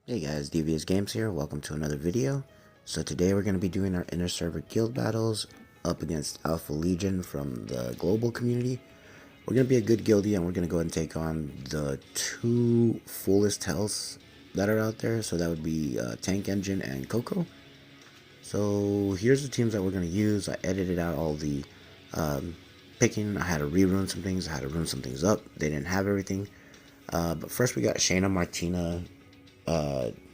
Hey guys, DVSGames here. Welcome to another video. So today we're going to be doing our Interserver guild battles up against AlphaLegion from the global community. We're going to be a good guildie and we're going to go ahead and take on the two fullest healths that are out there. So that would be Tank Engine and Coco. So here's the teams that we're going to use. I edited out all the picking. I had to rerun some things. I had to run some things up. They didn't have everything. But first we got Shayna, Martina,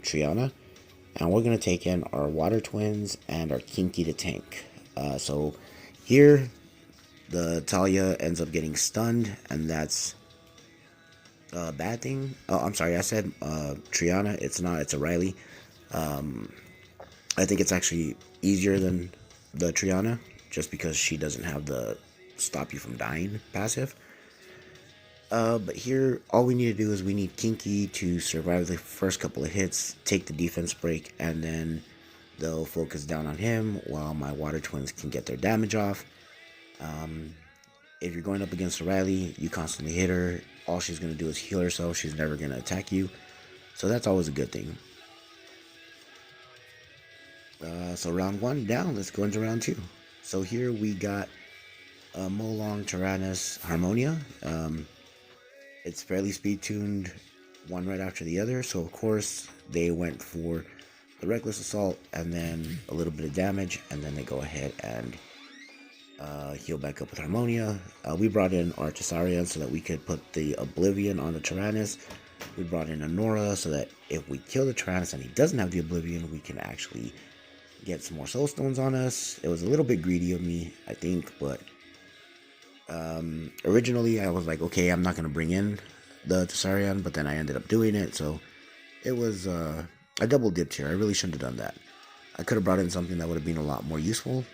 Triana, and we're going to take in our Water Twins and our Kinky the Tank. So here, the Talia ends up getting stunned, and that's a bad thing. Oh, I'm sorry, I said Triana. It's not, it's a Riley. I think it's actually easier than the Triana, just because she doesn't have the stop you from dying passive. But here, all we need to do is we need Kinky to survive the first couple of hits, take the defense break, and then they'll focus down on him while my Water Twins can get their damage off. If you're going up against a Riley, you constantly hit her. All she's going to do is heal herself. She's never going to attack you. So that's always a good thing. So round one down, let's go into round two. So here we got Molong, Tyrannus, Harmonia. It's fairly speed tuned, one right after the other, so of course they went for the Reckless Assault and then a little bit of damage, and then they go ahead and heal back up with Harmonia. We brought in our Tessarian so that we could put the Oblivion on the Tyrannus. We brought in a Nora so that if we kill the Tyrannus and he doesn't have the Oblivion, we can actually get some more Soul Stones on us. It was a little bit greedy of me, I think, but originally I was like, okay, I'm not going to bring in the Tessarian, but then I ended up doing it, so it was I double dipped here. I really shouldn't have done that. I could have brought in something that would have been a lot more useful.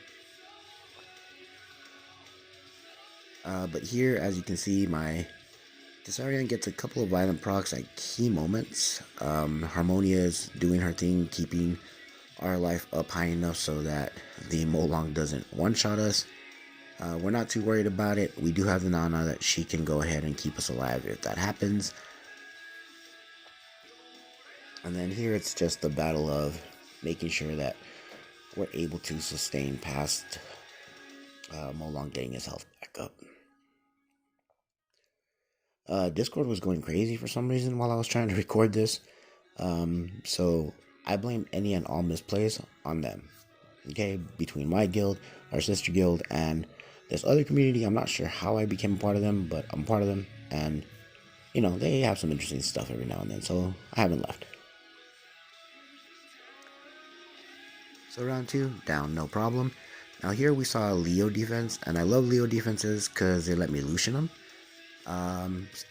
But here, as you can see, my Tessarian gets a couple of violent procs at key moments. Harmonia is doing her thing, keeping our life up high enough so that the Molong doesn't one-shot us. We're not too worried about it. We do have the Nana that she can go ahead and keep us alive if that happens. And then here it's just the battle of making sure that we're able to sustain past Molong getting his health back up. Discord was going crazy for some reason while I was trying to record this. So I blame any and all misplays on them. Okay, between my guild, our sister guild, and this other community. I'm not sure how I became a part of them, but I'm part of them, and you know, they have some interesting stuff every now and then, so I haven't left. So round two, down, no problem. Now here we saw Leo defense, and I love Leo defenses because they let me Lucian them.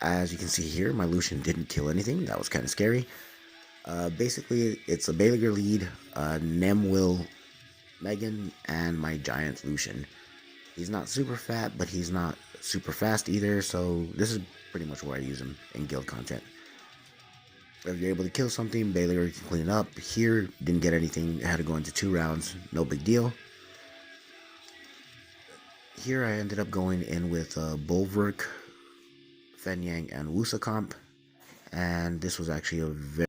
As you can see here, my Lucian didn't kill anything. That was kind of scary. Basically, it's a Belager lead, Nemwill Megan, and my Giant Lucian. He's not super fat, but he's not super fast either, so this is pretty much where I use him in guild content. If you're able to kill something, Baylor can clean it up. Here, didn't get anything, had to go into 2 rounds, no big deal. Here I ended up going in with Bulwark, Fenyang, and Wusacomp, and this was actually a very...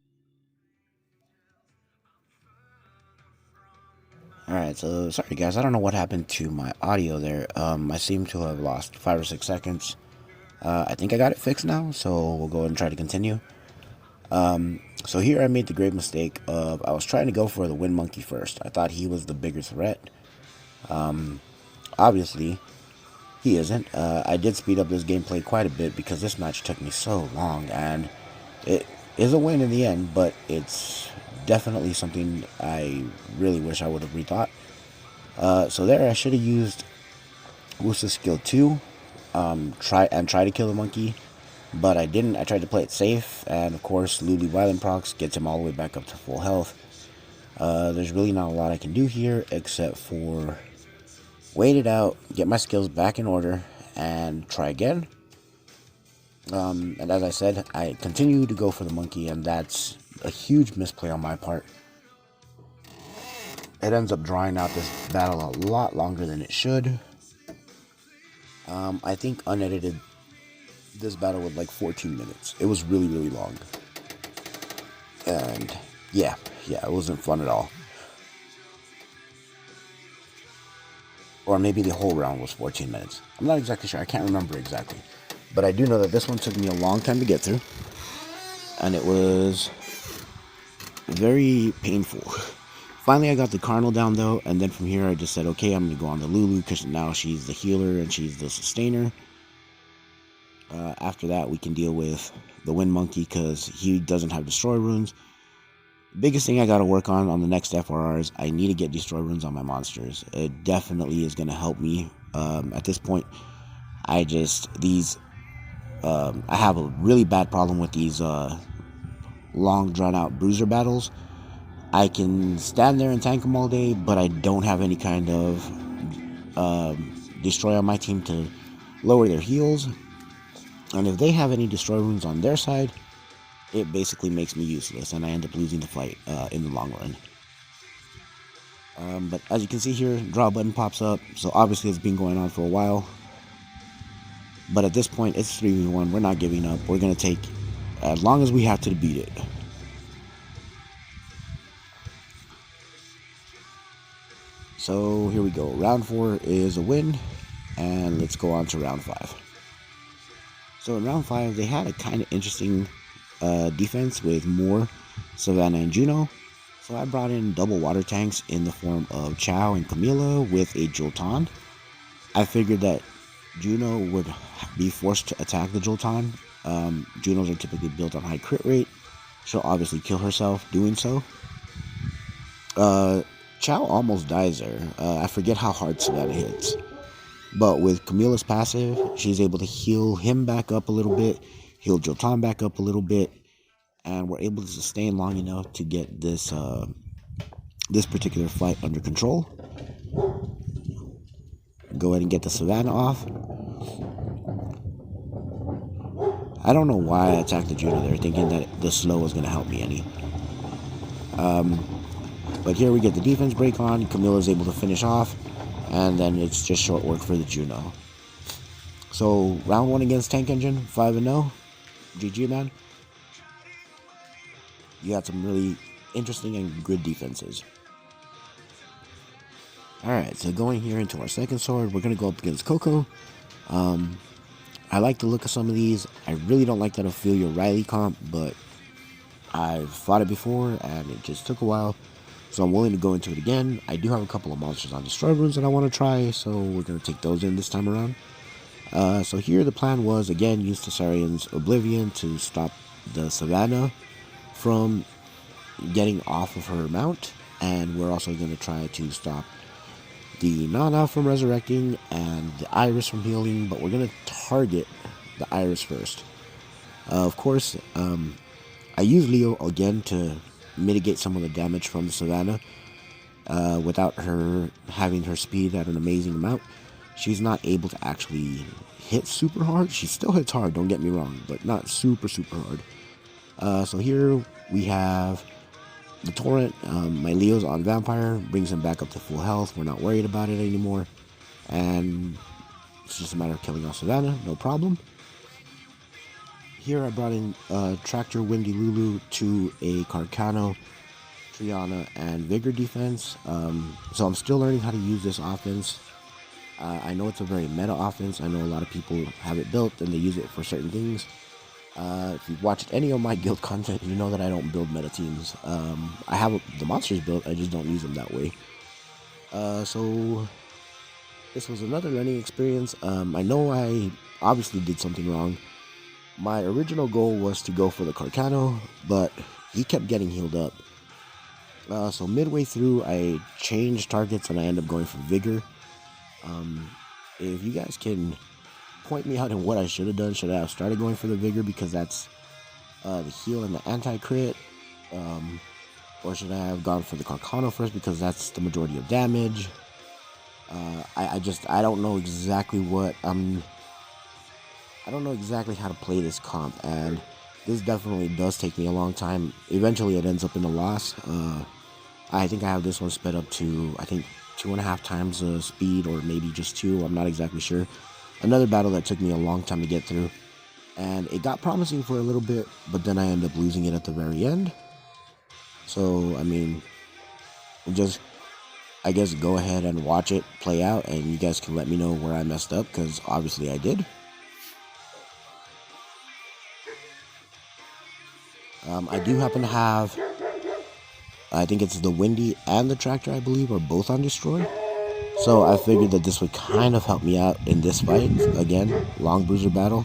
Alright, so sorry guys, I don't know what happened to my audio there. I seem to have lost 5 or 6 seconds. I think I got it fixed now, so we'll go ahead and try to continue. So here I made the great mistake of, I was trying to go for the Wind Monkey first. I thought he was the bigger threat. Obviously, he isn't. I did speed up this gameplay quite a bit because this match took me so long, and it is a win in the end, but it's definitely something I really wish I would have rethought. So there I should have used Wusa's skill 2, try to kill the monkey, but I didn't. I tried to play it safe, and of course Lulu Violent Procs gets him all the way back up to full health. There's really not a lot I can do here except for wait it out, get my skills back in order, and try again. And as I said, I continue to go for the monkey, and that's a huge misplay on my part. It ends up drawing out this battle a lot longer than it should. I think unedited, this battle was like 14 minutes. It was really, really long. And Yeah, it wasn't fun at all. Or maybe the whole round was 14 minutes. I'm not exactly sure. I can't remember exactly. But I do know that this one took me a long time to get through. And it was very painful. Finally, I got the Cardinal down, though. And then from here, I just said, okay, I'm going to go on the Lulu, because now she's the healer and she's the sustainer. After that, we can deal with the Wind Monkey, because he doesn't have Destroy Runes. Biggest thing I got to work on the next FRR is I need to get Destroy Runes on my monsters. It definitely is going to help me. At this point, I have a really bad problem with these long drawn out bruiser battles. I can stand there and tank them all day, but I don't have any kind of destroy on my team to lower their heals. And if they have any destroy runes on their side, it basically makes me useless, and I end up losing the fight in the long run. But as you can see here, draw button pops up, so obviously it's been going on for a while. But at this point, it's 3v1. We're not giving up. We're going to take as long as we have to beat it. So here we go. Round 4 is a win, and let's go on to round 5. So in round 5, they had a kind of interesting defense with more Savannah and Juno. So I brought in double water tanks in the form of Chow and Camilla with a Jolton. I figured that Juno would be forced to attack the Jolton. Junos are typically built on high crit rate. She'll obviously kill herself doing so. Chow almost dies there. I forget how hard Savannah hits. But with Camilla's passive, she's able to heal him back up a little bit, heal Jolton back up a little bit, and we're able to sustain long enough to get this this particular fight under control. Go ahead and get the Savannah off. I don't know why I attacked the Juno there, thinking that the slow was going to help me any. But here we get the defense break on. Camilla's able to finish off, and then it's just short work for the Juno. So round 1 against Tank Engine, 5-0. GG, man. You had some really interesting and good defenses. Alright, so going here into our second sword, we're going to go up against Coco. I like the look of some of these. I really don't like that Ophelia Riley comp, but I've fought it before, and it just took a while. So I'm willing to go into it again. I do have a couple of monsters on Destroy Runes that I want to try, so we're going to take those in this time around. So here the plan was, again, use Tessarian's Oblivion to stop the Savannah from getting off of her mount, and we're also going to try to stop the Nana from resurrecting and the Iris from healing, but we're going to target the Iris first. Of course, I use Leo again to mitigate some of the damage from the Savannah. Without her having her speed at an amazing amount, she's not able to actually hit super hard. She still hits hard, don't get me wrong, but not super hard. So here we have the Torrent. My Leo's on Vampire, brings him back up to full health. We're not worried about it anymore, and it's just a matter of killing off Savannah, no problem. Here I brought in Tractor, Windy Lulu to a Carcano, Triana, and Vigor defense. So I'm still learning how to use this offense. I know it's a very meta offense. I know a lot of people have it built and they use it for certain things. If you've watched any of my guild content, you know that I don't build meta teams. I have the monsters built, I just don't use them that way. So this was another learning experience. I know I obviously did something wrong. My original goal was to go for the Carcano, but he kept getting healed up. So midway through, I changed targets and I ended up going for Vigor. If you guys can point me out in what I should have done, should I have started going for the Vigor because that's the heal and the anti-crit? Or should I have gone for the Carcano first because that's the majority of damage? I don't know exactly I don't know exactly how to play this comp, and this definitely does take me a long time. Eventually it ends up in a loss. I think I have this one sped up to, I think, 2.5 times the speed, or maybe just 2, I'm not exactly sure. Another battle that took me a long time to get through, and it got promising for a little bit, but then I ended up losing it at the very end. So, I mean, just, I guess, go ahead and watch it play out, and you guys can let me know where I messed up, because obviously I did. I do happen to have, I think it's the Windy and the Tractor, I believe, are both on Destroy. So I figured that this would kind of help me out in this fight. Again, long bruiser battle.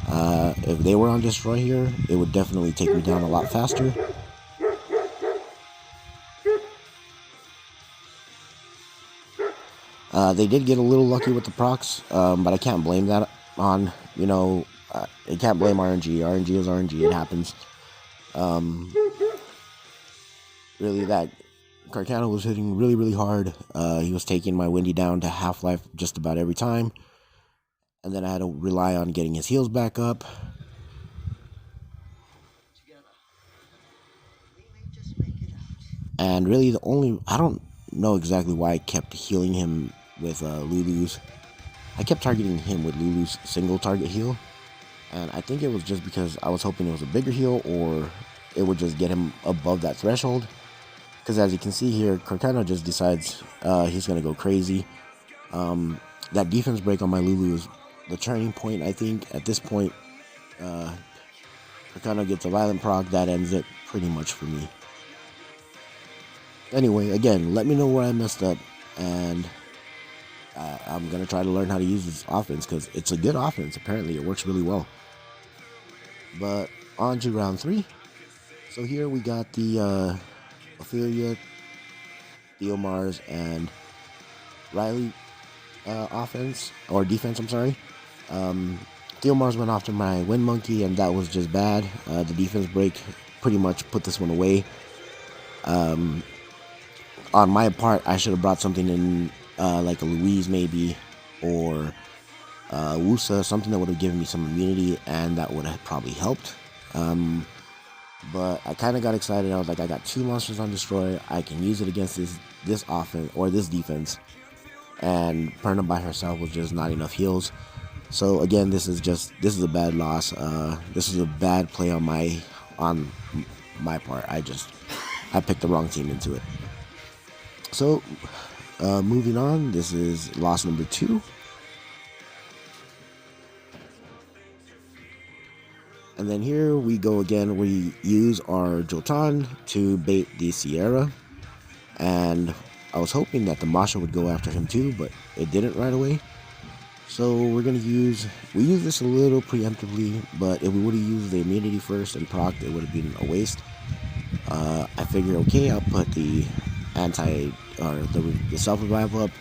If they were on Destroy here, it would definitely take me down a lot faster. They did get a little lucky with the procs, but I can't blame that on, you know, I can't blame RNG. RNG is RNG, it happens. Really, that Carcano was hitting really, really hard. He was taking my Windy down to half-life just about every time. And then I had to rely on getting his heals back up. And really, I don't know exactly why I kept healing him with Lulu's. I kept targeting him with Lulu's single target heal. And I think it was just because I was hoping it was a bigger heal, or it would just get him above that threshold. Because as you can see here, Carcano just decides he's going to go crazy. That defense break on my Lulu is the turning point, I think. At this point, Carcano gets a violent proc. That ends it pretty much for me. Anyway, again, let me know where I messed up, and I'm going to try to learn how to use this offense, because it's a good offense. Apparently, it works really well. But on to round 3. So here we got the Ophelia, Theomars, and Riley offense, or defense, I'm sorry. Theomars went after my Wind Monkey, and that was just bad. The defense break pretty much put this one away. On my part, I should have brought something in, like a Louise maybe, or Wusa, something that would have given me some immunity, and that would have probably helped. But I kind of got excited. I was like, I got 2 monsters on Destroy. I can use it against this offense, or this defense. And Perna by herself was just not enough heals. So again, this is a bad loss. This is a bad play on my part. I picked the wrong team into it. So moving on, this is loss number 2. And then here we go again. We use our Jolton to bait the Sierra. And I was hoping that the Masha would go after him too, but it didn't right away. So we use this a little preemptively, but if we would have used the immunity first and proc, it would have been a waste. I figured, okay, I'll put the the self-revival up.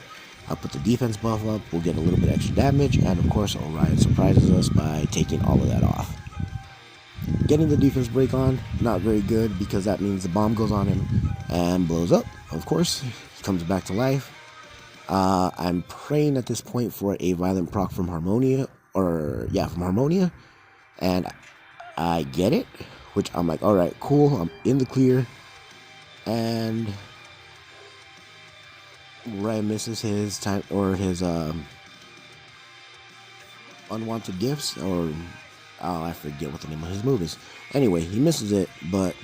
I'll put the defense buff up. We'll get a little bit extra damage, and of course, Orion surprises us by taking all of that off. Getting the defense break on, not very good, because that means the bomb goes on him and blows up. Of course, he comes back to life. I'm praying at this point for a violent proc from Harmonia, and I get it, which I'm like, all right, cool, I'm in the clear, and Ryan misses his time, or his unwanted gifts, or I forget what the name of his move is. Anyway, he misses it, but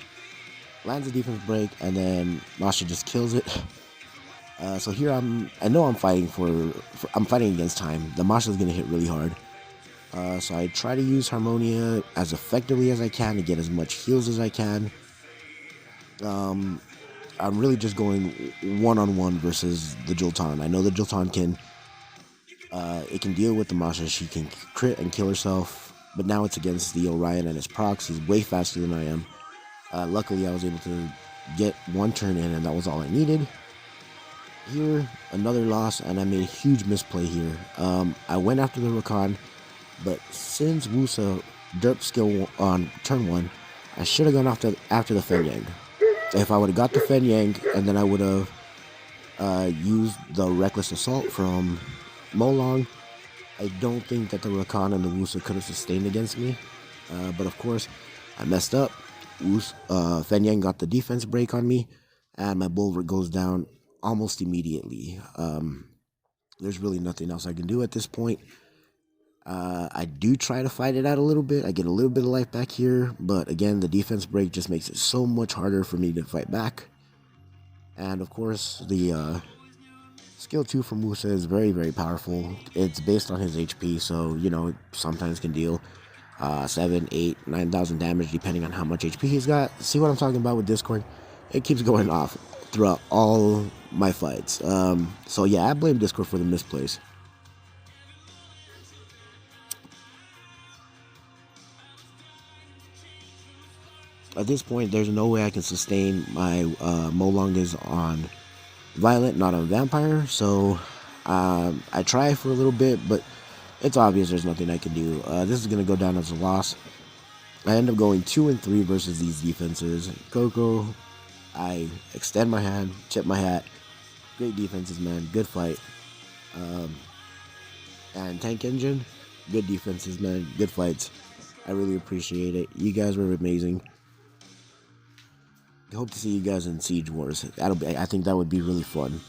lands a defense break, and then Masha just kills it. So here I know I'm fighting I'm fighting against time. The Masha is gonna hit really hard. So I try to use Harmonia as effectively as I can to get as much heals as I can. I'm really just going one-on-one versus the Jolton. I know the Jolton can deal with the Masha. She can crit and kill herself. But now it's against the Orion and his procs. He's way faster than I am. Luckily, I was able to get 1 turn in, and that was all I needed. Here, another loss, and I made a huge misplay here. I went after the Rakan, but since Wusa derp skill on turn 1, I should have gone after the Fen Yang. If I would have got the Fen Yang, and then I would have used the Reckless Assault from Molong, I don't think that the Rakan and the Wusa could have sustained against me. But of course, I messed up. Fen Yang got the defense break on me, and my Bulwark goes down almost immediately. There's really nothing else I can do at this point. I do try to fight it out a little bit. I get a little bit of life back here, but again, the defense break just makes it so much harder for me to fight back. And of course, the skill 2 from Musa is very, very powerful. It's based on his HP, so, you know, sometimes can deal 7, 8, 9,000 damage depending on how much HP he's got. See what I'm talking about with Discord? It keeps going off throughout all my fights. So yeah, I blame Discord for the misplays. At this point, there's no way I can sustain my Molongas on Violent, not on Vampire, so I try for a little bit, but it's obvious there's nothing I can do. This is going to go down as a loss. I end up going 2 and 3 versus these defenses. Coco, I extend my hand, tip my hat. Great defenses, man. Good fight. And Tank Engine, good defenses, man. Good fights. I really appreciate it. You guys were amazing. Hope to see you guys in Siege Wars. I think that would be really fun.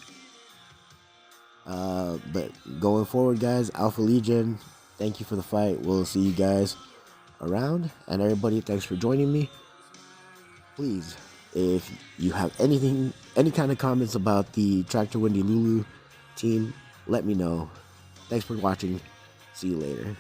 But going forward, guys, AlphaLegion, thank you for the fight. We'll see you guys around. And everybody, thanks for joining me. Please, if you have any kind of comments about the Tractor Windy Lulu team, let me know. Thanks for watching. See you later.